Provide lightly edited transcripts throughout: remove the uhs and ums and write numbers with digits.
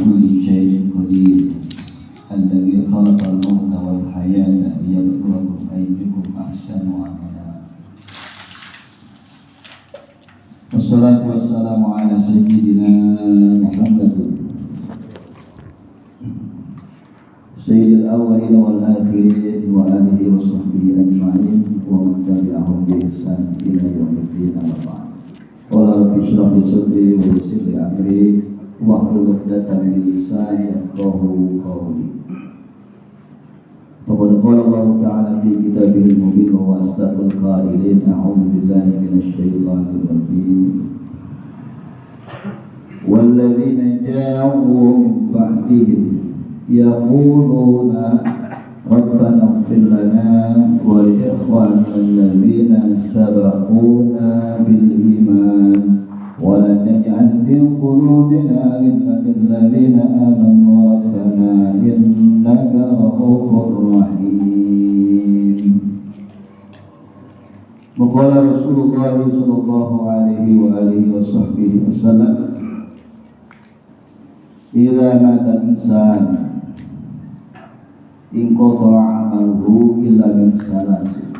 كل شيء قدير الذي خلق الموت والحياة ليبلوكم أيكم أحسن عملا. والصلاة والسلام على سيدنا محمد سيد الأولين والآخرين وآله وصحبه أجمعين ومن تبعهم بإحسان إلى يوم الدين. أما بعد. قال رب اشرح لي صدري ويسر لي أمري واحلل عقدة من لساني يفقهوا قولي. فقد قال الله تعالى في كتابه المبين وهو أصدق القائلين: أعوذ بالله من الشيطان الرجيم. والذين جاءوا من بعدهم يقولون ربنا اغفر لنا ولإخواننا الذين سبقونا بالإيمان ولا تجعل في قلوبنا غلا للذين آمنوا ربنا إنك رؤوف رحيم. وقال رسول الله صلى الله عليه وآله وصحبه وسلم: إذا مات الإنسان inqata amaluhu illa min salasin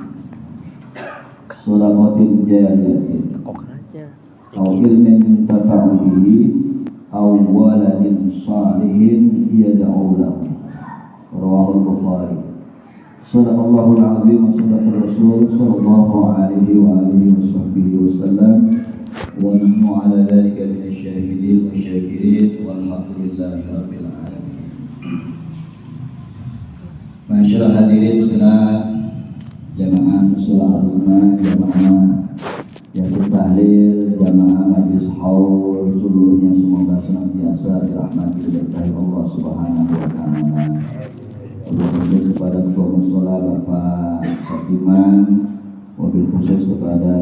sadaqatin jariyatin aw ilmin yuntafa'u bihi aw waladin salihin yad'u lahu. Rawahul Bukhari. Shadaqallahul azim wa sadaqar rasul sallallahu alaihi wa alihi wasallam wa nahnu ala dhalika minasy syahidin wa syakirin walhamdulillahi rabbil alamin. Masyaallah hadirin sekalian, jamaah mushola azimah, jamaah yang tahlil, jamaah majlis haul, seluruhnya semoga senantiasa dirahmati oleh Allah Subhanahu wa taala. Wabil kepada ketua mushola Bapak Satiman, wabil khusus kepada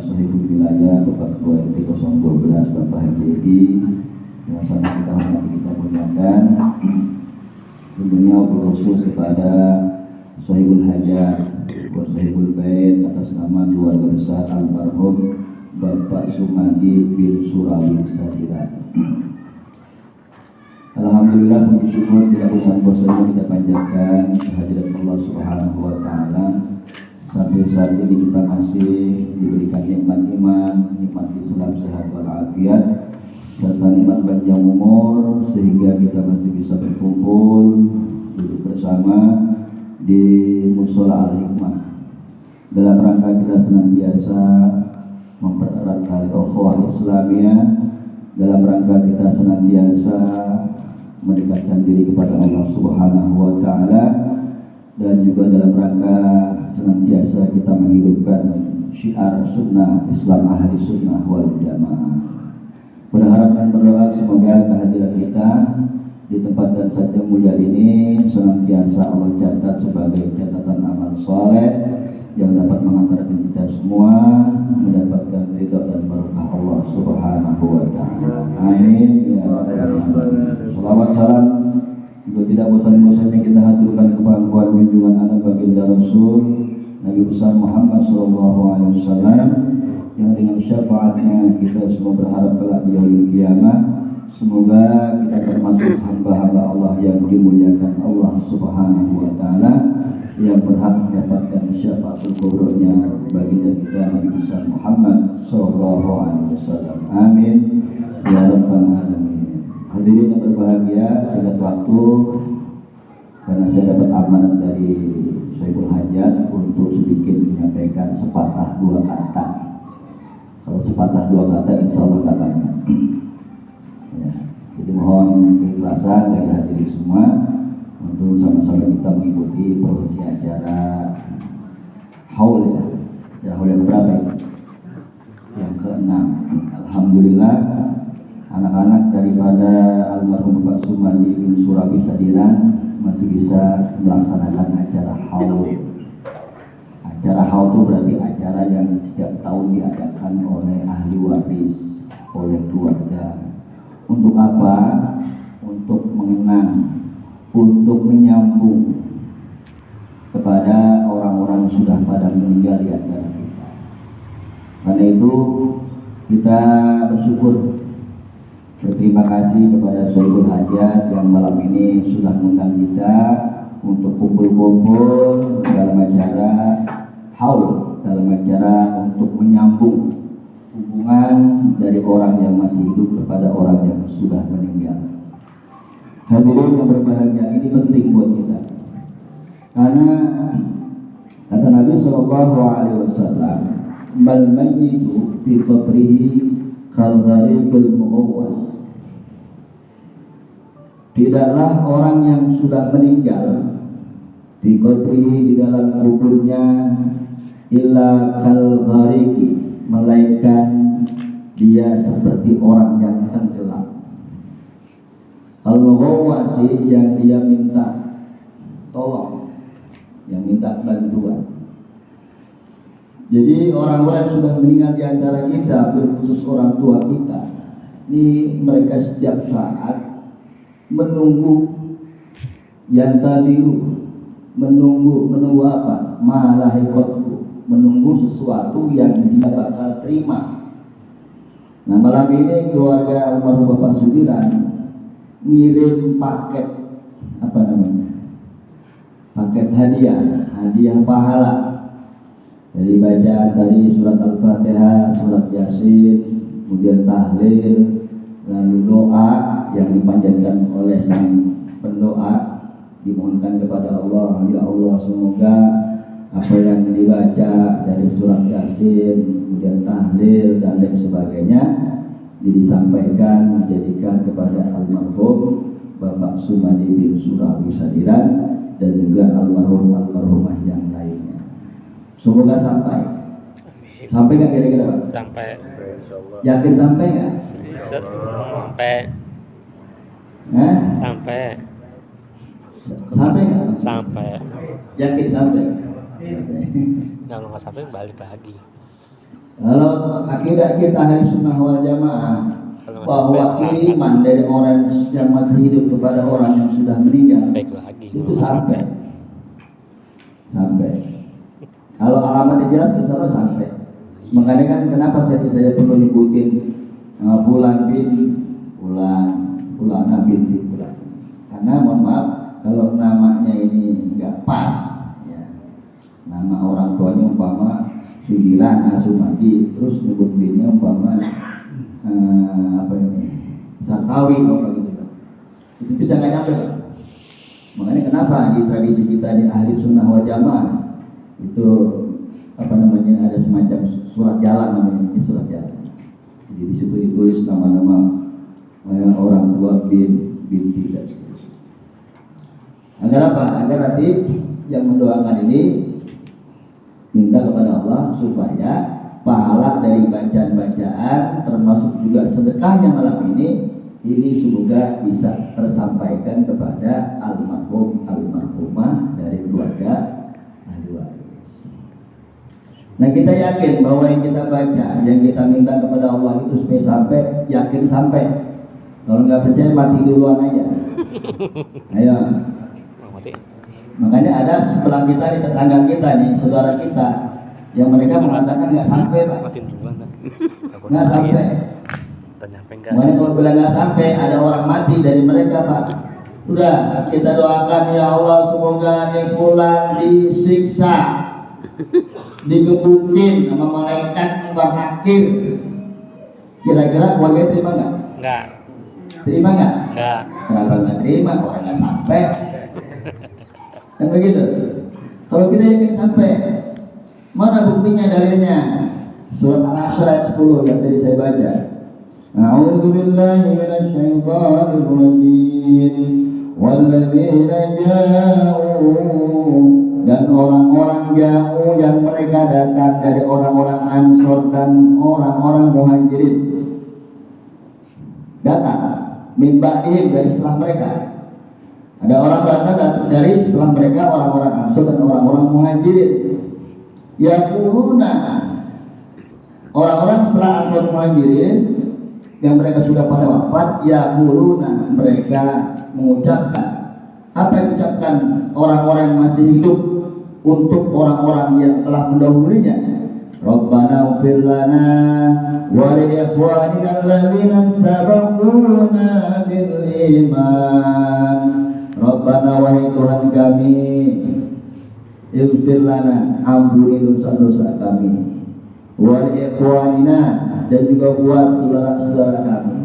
sahibul wilayah Bapak Ketua RT 012 Bapak Haji yang sangat kita hormati, kita muliakan. Tentunya khusus kepada sahibul hajat wa sahibul bait atas nama keluarga besar almarhum Bapak Sumadi bin Surawi Sadiran. Alhamdulillah, puji syukur tidak bosan-bosannya kita panjatkan kehadirat Allah Subhanahu wa taala. Sampai saat ini kita masih diberikan nikmat iman, nikmat Islam, sehat walafiat, serta nikmat panjang umur sehingga kita masih bisa berkumpul duduk bersama di Mushola Al-Hikmah dalam rangka kita senantiasa mempererat tali ukhuwah Islamiyah, dalam rangka kita senantiasa mendekatkan diri kepada Allah Subhanahu wa taala, dan juga dalam rangka senantiasa kita menghidupkan syiar sunnah Islam ahli sunnah wal jamaah. Berharap dan berdoa semoga kehadiran kita di tempat dan saat yang mulia ini senantiasa Allah catat sebagai catatan amal soleh yang dapat mengantarkan kita semua mendapatkan ridha dan barokah Allah Subhanahu wa taala. Amin ya rabbal alamin. Salawat salam juga tidak bosan-bosannya kita haturkan kepada junjungan anak baginda Rasul Nabi besar Muhammad sallallahu alaihi wasallam, yang dengan syafaatnya kita semua berharap kelak di yaumil qiyamah. Semoga kita termasuk hamba-hamba Allah yang dimuliakan Allah Subhanahu wa taala, yang berhak mendapatkan syafaatul kubronya baginda kita Nabi besar Muhammad sallallahu alaihi wasallam. Amin ya rabbal alamin. Hadirin yang berbahagia, singkat waktu karena saya dapat amanat dari Syaikul Hajat untuk sedikit menyampaikan sepatah dua kata. Kalau sepatah dua kata insya Allah tak banyak ya. Jadi mohon keikhlasan dari hadirin semua untuk sama-sama kita mengikuti prosesi acara haul ya. Acara haul yang berapa ya? Yang ke-6. Alhamdulillah, anak-anak daripada almarhum Pak Sumadi bin Surawi Sadiran masih bisa melaksanakan acara haul. Acara haul itu berarti acara yang setiap tahun diadakan oleh ahli waris, oleh keluarga. Untuk apa? Untuk mengenang, untuk menyambung kepada orang-orang yang sudah pada meninggal di antara kita. Karena itu kita bersyukur, berterima kasih kepada Sohibul Hajat yang malam ini sudah mengundang kita untuk kumpul-kumpul dalam acara haul, dalam acara untuk menyambung hubungan dari orang yang masih hidup kepada orang yang sudah meninggal. Hadirin yang berbahagia, ini penting buat kita, karena kata Nabi Shallallahu Alaihi Wasallam, "Mal mayyitu fi qabrihi kal gharibul mughawwas." Tidaklah orang yang sudah meninggal di qabrihi, di dalam kuburnya, illa kal ghariki, melainkan dia seperti orang yang tenggelam. Al-mughawwasi, yang dia minta tolong, yang minta bantuan. Jadi orang-orang yang sudah meninggal di antara kita, khusus orang tua kita, ini mereka setiap saat menunggu yang tadiru, menunggu apa? Malahikotku, menunggu sesuatu yang dia bakal terima. Nah, malam ini keluarga almarhum Bapak Sudiran ngirim paket, apa namanya, paket hadiah pahala, dari bacaan dari surat Al-Fatihah, surat Yasin, kemudian tahlil, lalu doa yang dipanjatkan oleh sang pendoa, dimohonkan kepada Allah, ya Allah semoga apa yang dibaca dari surat Yasin, kemudian tahlil dan lain sebagainya disampaikan, dijadikan kepada almarhum Bapak Sumadi bin Surawi Sadiran dan juga almarhumah yang lainnya. Semoga sampai. Sampai nggak kira-kira Pak? Sampai. Yakin sampai nggak? Sampai. Sampai. Sampai nggak? Sampai. Yakin sampai? Kalau nggak sampai balik lagi. Kalau akidah kita Ahli Sunnah wal Jamaah bahwa kiriman dari orang yang masih hidup kepada orang yang sudah meninggal itu sampai. Kalau alamatnya jelas, insya Allah sampai. Makanya kan kenapa tadi saya perlu nyebutin bulan bin bulan. Karena mohon maaf kalau namanya ini nggak pas, ya. Nama orang tuanya umpama Sudiran Asumadi, terus nyebut binnya umpama Sartawi, gitu. Itu bisa nggak nyampe. Makanya kenapa di tradisi kita di Ahli Sunnah wal Jamaah itu ada semacam surat jalan namanya, ini surat jalan. Jadi di situ ditulis nama-nama orang tua binti dan seterusnya. Agar apa? Agar nanti yang mendoakan ini minta kepada Allah supaya pahala dari bacaan-bacaan termasuk juga sedekahnya malam ini semoga bisa tersampaikan kepada almarhumah dari keluarga ahli waris. Nah, kita yakin bahwa yang kita baca, yang kita minta kepada Allah itu supaya sampai, yakin sampai. Kalau nggak percaya mati duluan aja. Ayo. Makanya ada sebelah kita di tetangga kita nih, saudara kita, yang mereka mengatakan nggak sampai Pak. Nggak sampai. Makanya kalau bilang nggak sampai, ada orang mati dari mereka Pak. Udah kita doakan ya Allah semoga nih fulan disiksa, digebukin sama malaikat Mbak Nakir. Kira-kira keluarga terima nggak? Nggak. Terima nggak? Nggak. Kenapa nggak terima? Orang nggak sampai. Kan begitu. Kalau kita yakin sampai, mana buktinya, dalilnya? Surat Al-Asr ayat 10 yang tadi saya baca. A'udzu billahi minasy syaithanir rajim. Walladzina ja'u, dan orang-orang jauh yang mereka datang dari orang-orang Ansor dan orang-orang Muhajirin. Datang min ba'dihim, dari setelah mereka. Ada orang datang dari setelah mereka, orang-orang Ansor dan orang-orang Muhajirin. Yaquluna, orang-orang setelah Ansor Muhajirin yang mereka sudah pada wafat, yaquluna, mereka mengucapkan. Apa yang diucapkan orang-orang yang masih hidup untuk orang-orang yang telah mendahulunya? Rabbana ighfir lana wa li ikhwanina alladhina sabaquna bil iman. Rabbana wahai Tuhan kami, ighfir lana, ampuni dosa-dosa kami, wa li ikhwanina, dan juga buat saudara-saudara kami,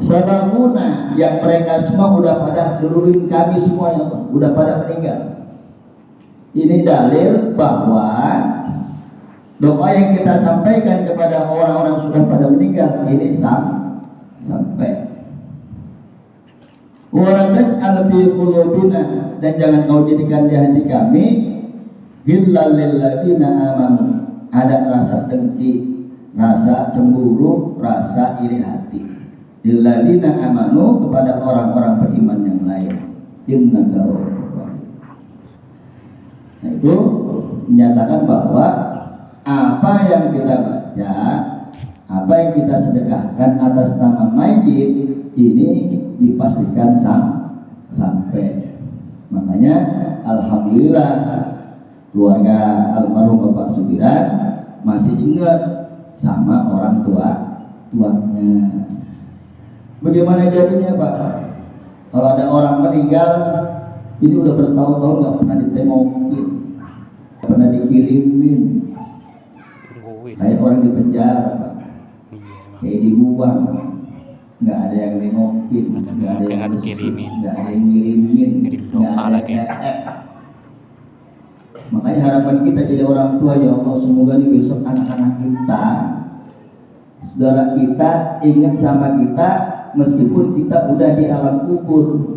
sabaquna, yang mereka semua udah pada duluin kami semua, ya Allah, udah pada meninggal. Ini dalil bahwa doa yang kita sampaikan kepada orang-orang sudah pada meninggal ini sampai. Waladat alfi qulubina, dan jangan kau jadikan di hati kami ghillal lil ladzina amanu, ada rasa dengki, rasa cemburu, rasa iri hati. Lil ladzina amanu, kepada orang-orang beriman yang lain. Innaka Nah, itu menyatakan bahwa apa yang kita baca, apa yang kita sedekahkan atas nama mayit ini dipastikan sampai. Makanya alhamdulillah keluarga almarhum Bapak Sudiran masih ingat sama orang tuanya. Bagaimana jadinya Pak? Kalau ada orang meninggal ini udah bertahun-tahun nggak pernah ditengokin, nggak pernah dikirimin, kayak orang di penjara, Pak. Kayak dibuang, nggak ada yang nengokin, nggak ada yang ngirimin, nggak ada yang ngirimin, nggak ada yang Makanya harapan kita jadi orang tua, ya Allah, semoga nih besok anak-anak kita, saudara kita ingat sama kita meskipun kita udah di alam kubur.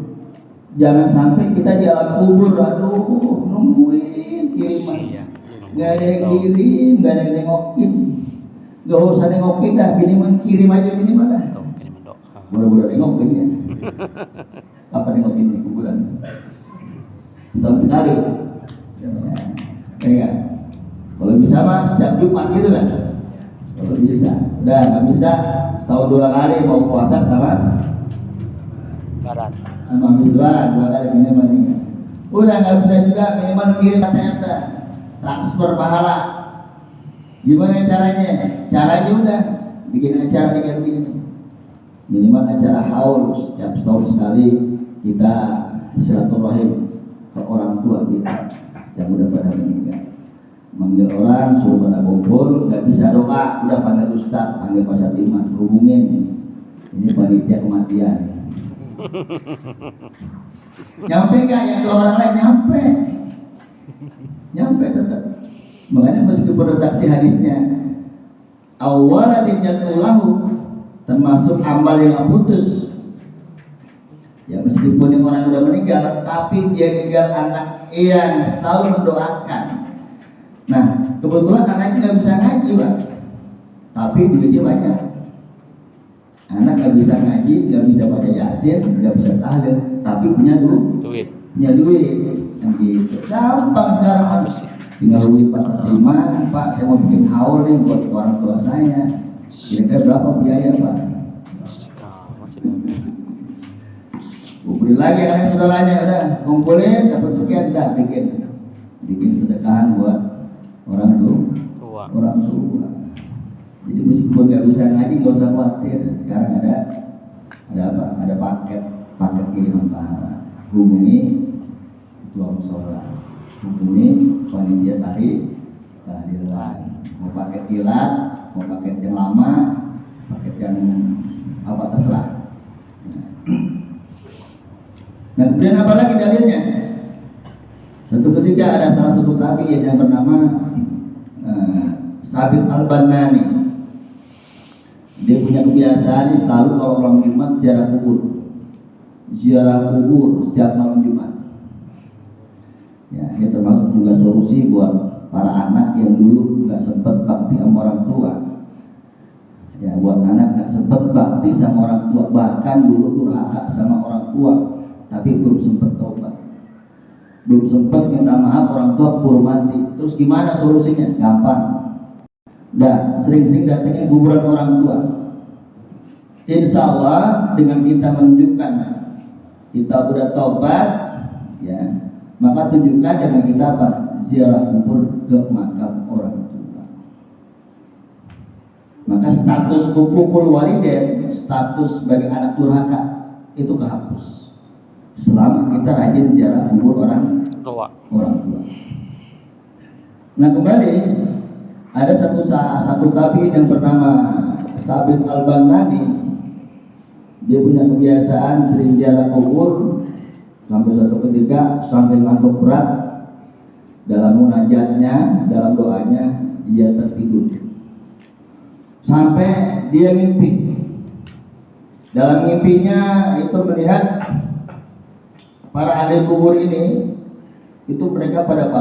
Jangan sampai kita di alam kubur, aduh, nungguin kiriman, nggak ada yang kirim, nggak ada yang nengokin, nggak usah nengokin dah, minimal kirim aja minimal dah. Mudah-mudahan nengokin ya. Apa nengokin di kuburan? Setahun sekali. Ya, kalau bisa mah setiap Jumat gitu kan. Kalau bisa, udah nggak bisa setahun 2 kali mau puasa sama Barat. sama mingguan 2 kali minimal nih. Udah nggak bisa juga minimal kirim ATM dah, transfer pahala. Gimana caranya? Caranya udah bikin acara kayak begini. Minimal acara haul setiap setahun sekali kita silaturahim ke orang tua kita yang udah pada meninggal. Manggil orang suruh pada kumpul, nggak bisa doa, udah panggil ustaz, panggil Pak Satiman, hubungin ini panitia kematian. Nyampe nggak yang 2 orang lain? Nyampe tetap. Makanya meskipun redaksi hadisnya awaladin yatulahu, termasuk amal yang putus. Ya meskipun yang orang udah meninggal, tapi dia tinggal anak yang selalu mendoakan. Nah kebetulan anaknya nggak bisa ngaji Pak, tapi duitnya banyak. Anak nggak bisa ngaji, nggak bisa baca yasin, nggak bisa tahlil, tapi punya duit, yang gitu. Gampang sekarang, tinggal hubungi Pak Satiman, Pak saya mau bikin haul nih buat orang tua saya. Kira-kira berapa biaya Pak? Beri lagi kalian saudaranya, udah kumpulin dapat sekian, dah bikin sedekahan buat orang tua. Jadi meskipun nggak bisa ngaji nggak usah khawatir. Sekarang ada apa? Ada paket kiriman pahala. Hubungi ketua mushola, hubungi panitia tahlilan. Mau paket kilat, mau paket yang lama, paket yang apa terserah. Nah kemudian apa lagi dalilnya? Satu ketika ada salah satu tabi'in yang bernama Sabit Al-Banani. Dia punya kebiasaan selalu kalau malam Jumat ziarah kubur setiap malam Jumat. Ya, ini termasuk juga solusi buat para anak yang dulu nggak sempat bakti sama orang tua. Ya, buat anak nggak sempat bakti sama orang tua, bahkan dulu durhaka sama orang tua, tapi belum sempat tobat, belum sempat minta maaf orang tua keburu mati. Terus gimana solusinya? Gampang. Dan sering-sering datangin kuburan orang tua. Insya Allah dengan kita menunjukkan kita udah tobat, ya, maka tunjukkan dengan kita apa? Ziarah kubur ke makam orang maka status hukukul walidain, status sebagai anak durhaka itu kehapus selama kita rajin ziarah kubur orang tua. Nah kembali ada satu tabi'in yang bernama Sabit Al-Banani. Dia punya kebiasaan sering ziarah kubur sampai suatu ketika sampai ngantuk berat dalam munajatnya, dalam doanya dia tertidur sampai dia ngimpi. Dalam mimpinya itu melihat para ahli kubur ini itu mereka pada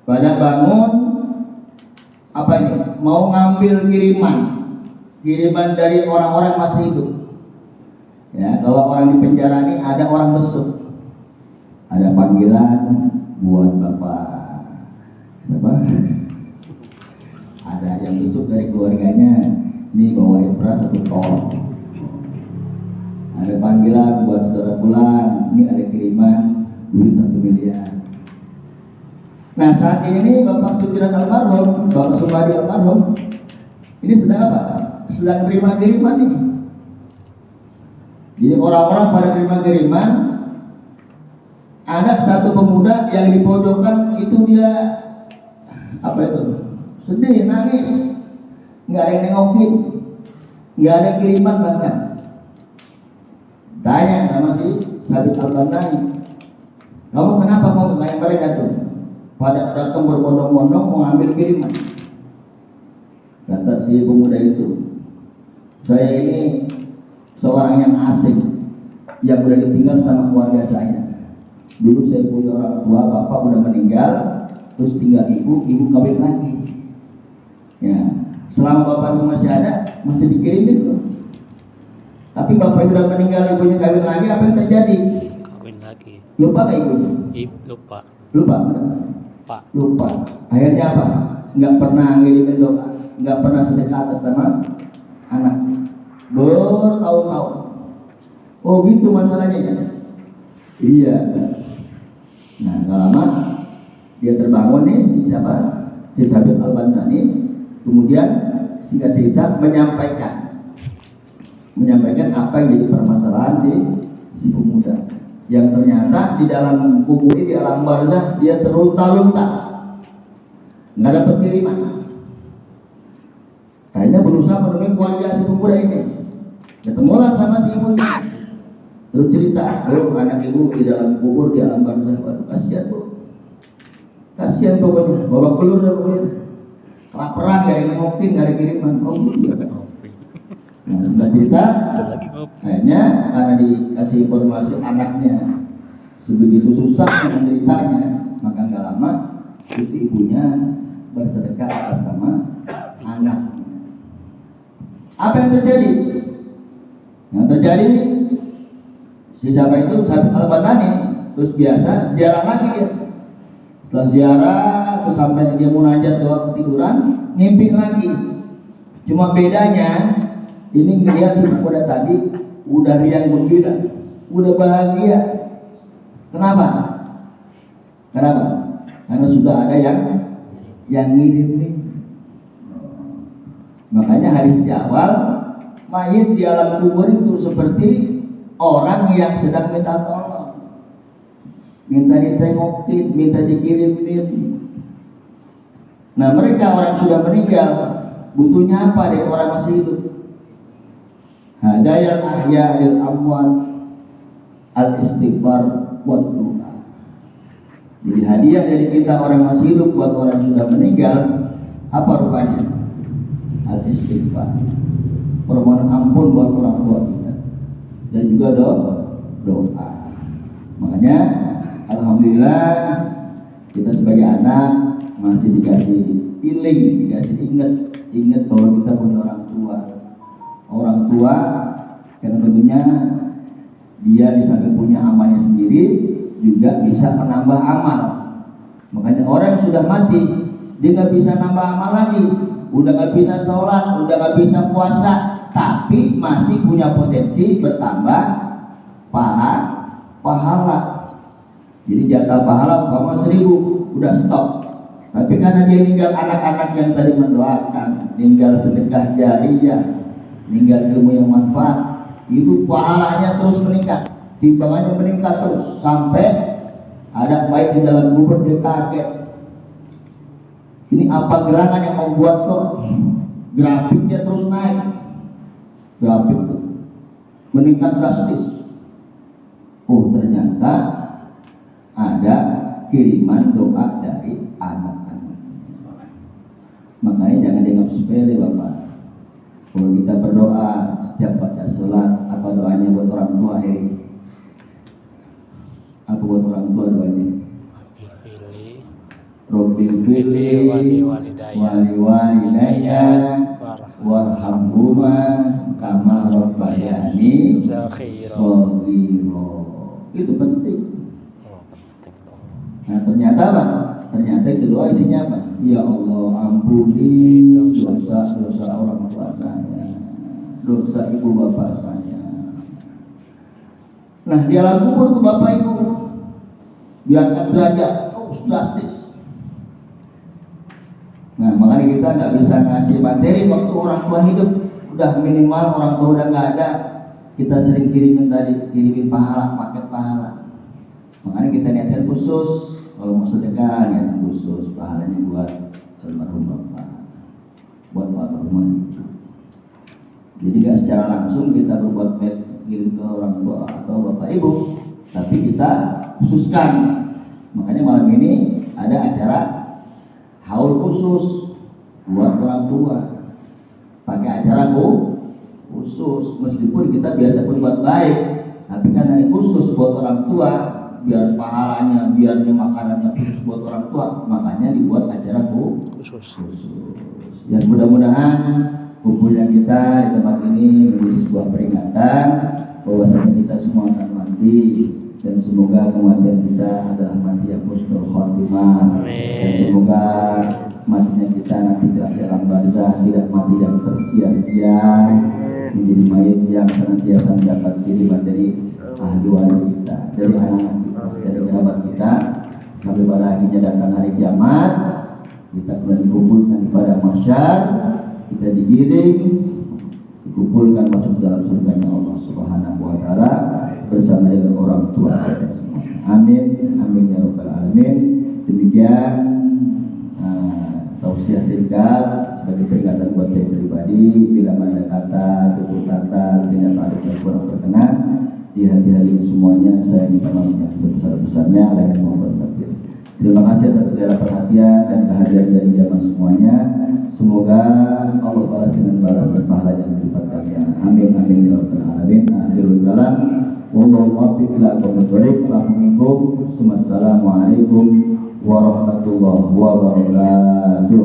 bangun apa ini? Mau ngambil kiriman dari orang-orang masih hidup. Ya, kalau orang di penjara ini ada orang besuk, ada panggilan buat bapak apa? Ada yang besuk dari keluarganya, ini bawain beras 1 ton. Ada panggilan buat saudara pulang, ini ada kiriman duit 1 miliar. Nah saat ini Bapak Sukiran almarhum, Bapak Sumadi almarhum, ini sedang apa? Sedang terima kiriman ini. Jadi orang-orang pada terima kiriman. Ada satu pemuda yang di pojokan itu dia apa itu? Sedih, nangis, nggak ada yang nengokin, nggak ada kiriman bahkan. Tanya sama si Sabit Al-Banani, kamu kenapa kamu kayak mereka tuh? Pada datang berbondong-bondong mau ambil kiriman. Kata si pemuda itu, saya ini seorang yang asing yang udah ditinggal sama keluarga saya. Dulu saya punya orang tua, bapak udah meninggal, terus tinggal ibu kawin lagi. Ya, selama bapak itu masih ada, masih dikirimin tuh. Tapi bapak udah meninggal, ibunya kawin lagi, apa yang terjadi? Kawin lagi. Lupa gak ibunya? Lupa. Lupa. Akhirnya apa? Nggak pernah ngirimin doa, nggak pernah sedekah atas nama anak. Bertahun-tahun. Oh gitu masalahnya ya? Iya. Nah, gak lama dia terbangun nih si Sabit Al-Banani. Kemudian singkat cerita menyampaikan apa yang jadi permasalahan si pemuda. Yang ternyata di dalam kubur di alam barzah dia terlunta-lunta, nggak dapat kiriman. Akhirnya berusaha menemui keluarga si pemuda ini. Ketemulah sama si ibu ini. Terus cerita, anak ibu di dalam kubur di alam barzah. Waduh, kasihan bu, kasihan pokoknya. Babak belur dah pokoknya. Kelaparan, gak ada ngopi, gak ada kiriman. Nah, cerita. Akhirnya karena dikasih informasi anaknya sebegitu susah menderitanya, maka nggak lama itu ibunya bersedekah atas nama anak. Apa yang terjadi? Yang terjadi si siapa itu Sabit Al-Banani terus biasa ziarah lagi dia. Setelah ziarah terus sampai dia munajat doa ketiduran, ngimpi lagi. Cuma bedanya ini ngelihat si pemuda tadi udah riang gembira, udah bahagia. Kenapa? Karena sudah ada yang ngirim nih. Makanya hadis di awal, mayit di alam kubur itu seperti orang yang sedang minta tolong, minta ditengokin, minta dikirimin. Nah mereka orang sudah meninggal, butuhnya apa dari orang masih hidup? Hadayal ahya lil amwat al-istighfar wa doa. Jadi hadiah dari kita orang masih hidup buat orang yang sudah meninggal apa rupanya? Al-istighfar, permohonan ampun buat orang tua kita, dan juga doa. Makanya alhamdulillah kita sebagai anak masih dikasih feeling, dikasih ingat bahwa kita punya orang tua yang tentunya dia di samping punya amalnya sendiri juga bisa menambah amal. Makanya orang yang sudah mati dia nggak bisa nambah amal lagi, udah nggak bisa sholat, udah nggak bisa puasa, tapi masih punya potensi bertambah pahala. Jadi jatah pahala umpama 1000 udah stop, Tapi karena dia ninggal anak-anak yang tadi mendoakan, ninggal sedekah jariyah, ninggal ilmu yang manfaat, itu pahalanya terus meningkat, timbangannya meningkat terus sampai ada baik di dalam kubur dia kaget. Ini apa gerangan yang membuat kok grafiknya terus naik, grafik itu meningkat drastis. Oh, ternyata ada kiriman doa dari anak-anak. Makanya jangan dianggap sepele Bapak. Kalau kita berdoa setiap baca sholat, apa doanya buat orang tua ini? Apa buat orang tua doanya? Rabbil fili wali walidayya warhamhuma kama rabbayani shaghira. Itu penting. Nah ternyata apa? Ternyata itu doa isinya apa? Ya Allah ampuni dosa-dosa orang tua saya, dosa ibu bapak saya. Nah di alam kubur tuh bapak ibu diangkat derajat drastis. Nah makanya kita nggak bisa ngasih materi waktu orang tua hidup, udah minimal orang tua udah nggak ada, kita sering kirimin pahala, paket pahala. Makanya kita niatkan khusus kalau mau sedekah, niat khusus pahalanya buat almarhum bapak, buat almarhum ibu. Jadi nggak secara langsung kita berbuat baik kirim ke orang tua atau bapak ibu, tapi kita khususkan. Makanya malam ini ada acara haul khusus buat orang tua, pakai acara khusus. Meskipun kita biasa berbuat baik, tapi karena ini khusus buat orang tua, biar pahalanya, biar makanannya khusus buat orang tua, makanya dibuat acara khusus. Dan mudah-mudahan kumpulnya kita di tempat ini menjadi sebuah peringatan bahwasanya kita semua akan mati, dan semoga kematian kita adalah mati yang husnul khotimah. Dan semoga matinya kita nanti tidak dalam barzah, tidak mati yang tersia-sia, menjadi mayat yang senantiasa mendapat kiriman dari ahli waris kita, dari anak-anak kita, dari kerabat kita, sampai pada akhirnya datang hari kiamat, kita kemudian dikumpulkan di padang mahsyar, kita digiring, dikumpulkan masuk dalam surganya Allah Subhanahu wa taala bersama dengan orang tua kita semua. Amin, amin ya rabbal alamin. Demikian tausiah singkat sebagai peringatan buat saya pribadi. Bila mana ada kata, tutur kata, tindak tanduk yang kurang berkenan di hati-hati semuanya, saya minta maaf yang sebesar-besarnya. Lahir maupun batin. Terima kasih atas segala perhatian dan kehadiran dari jamaah semuanya. Semoga Allah balas dengan balasan pahala yang berlipat ganda. Amin, amin ya rabbal alamin. Akhirul kalam. Wallahu muwaffiq ila aqwamit thoriq. Wassalamualaikum warahmatullahi wabarakatuh.